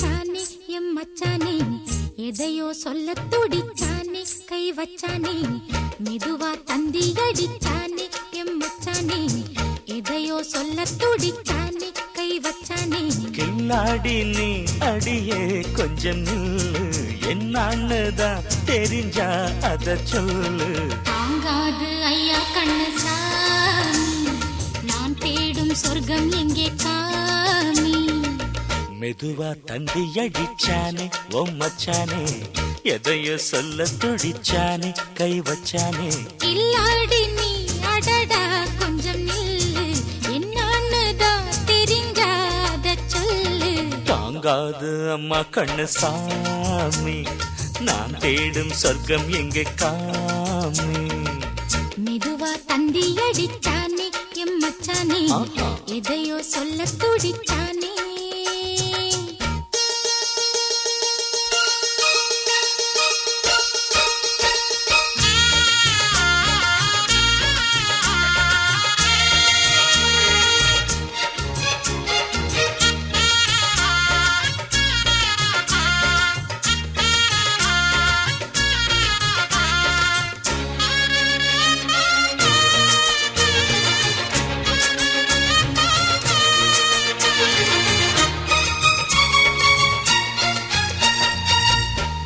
துடிச்சானே M மச்சானே, எதையோ சொல்ல துடிச்சானே கை வச்சானே, மெதுவா தந்தி அடிச்சானே எம் மச்சானே, எதையோ சொல்ல துடிச்சானே கை வச்சானே. கில்லாடி நீ அடியே கொஞ்சம் நில்லு, என்னான்னுதான் தெரிஞ்சா அத சொல்லு. தாங்காது ஐயா கண்ணு சாமி, நான் தேடும் சொர்க்கம் எங்கே காமி. மெதுவா தந்தி அடிச்சானே ஓ மச்சானே, எதையோ சொல்ல துடிச்சானே கை வச்சானே. கில்லாடி நீ அடடா கொஞ்சம் நில்லு, என்னான்னுதான் தெரிஞ்சாத சொல்லு. தாங்காது அம்மா கண்ணு சாமி, நான் தேடும் சொர்க்கம் எங்கே காமி. மெதுவா தந்தி அடிச்சானே எம் மச்சானே, எதையோ சொல்ல துடிச்சானே.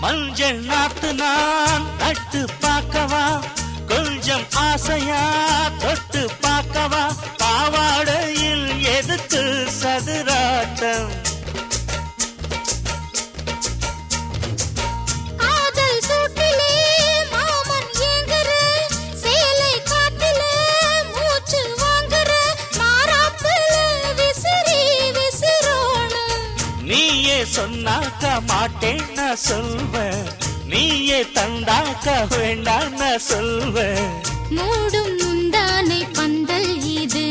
மஞ்சள் நாத்து நான் நட்டு பார்க்கவா, கொஞ்சம் ஆசையா தொட்டு பார்க்கவா, பாவாடையில் எதுக்கு சதுராட்டம். காதல் சூட்டிலே மாமன் ஏங்குற, சேலை காட்டிலே மூச்சு வாங்குற, மாறாப்புல விசிறி விசிறோணும். நீயே சொன்னாக்க மாட்டேன் நான் சொல்வேன், நீயே தந்தாக்க வேண்டாம் நான் சொல்வேன். மூடும் முந்தானை பந்தல் இது,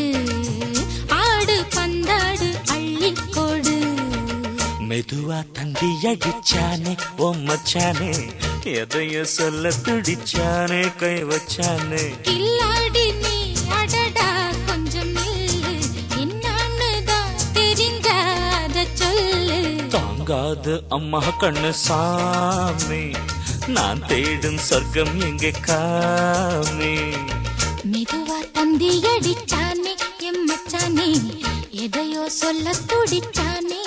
ஆடு பந்தாடு அள்ளிக்கோடு. மெதுவா தந்தி அடிச்சானே ஓ மச்சானே, எதையோ சொல்ல துடிச்சானே கை வச்சானே. கில்லாடி நீ அடடா கொஞ்சம் நில்லு, என்னான்னுதான் தெரிஞ்சாத சொல்லு. தாங்காது அம்மா கண்ணு சாமி, நான் தேடும் சொர்க்கம் எங்கே காமி. மெதுவா தந்தி அடிச்சானே எம் மச்சானே, எதையோ சொல்ல துடிச்சானே.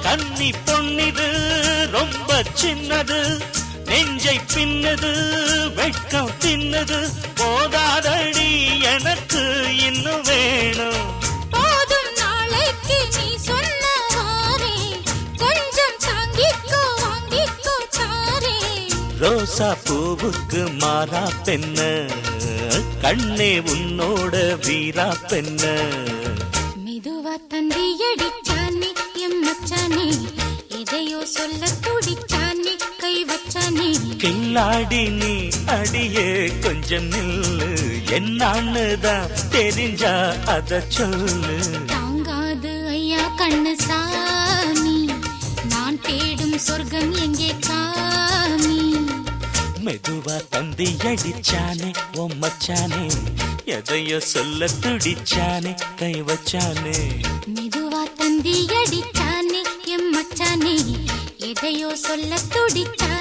கன்னி பொன்னிது ரொம்ப சின்னது, நெஞ்சை பின்னது வெட்கம் தின்னது, போதாதடி எனக்கு இன்னும் வேணும். போதும் நாளைக்கு நீ சொன்னவாரே, கொஞ்சம் தாங்கிக்கோ வாங்கிக்கோ தாரே. ரோசா பூவுக்கு மாறா பெண்ண, கண்ணே உன்னோட வீரா பெண்ண. மெதுவா தந்தி அடிச்சானே எம் மச்சானே, எதையோ சொல்ல துடிச்சானே கை வச்சானே. கில்லாடி நீ அடியே கொஞ்சம் நில்லு, என்னான்னுதான் தெரிஞ்சா அத சொல்லு. தாங்காது ஐயா கண்ணு சாமி, நான் தேடும் சொர்க்கம் எங்கே காமி. மெதுவா தந்தி அடிச்சானே ஓ மச்சானே, எதையோ சொல்ல துடிச்சானே கை வச்சானே. மெதுவா தந்தி அடிச்சானே எம் மச்சானே, எதையோ சொல்ல துடிச்சானே.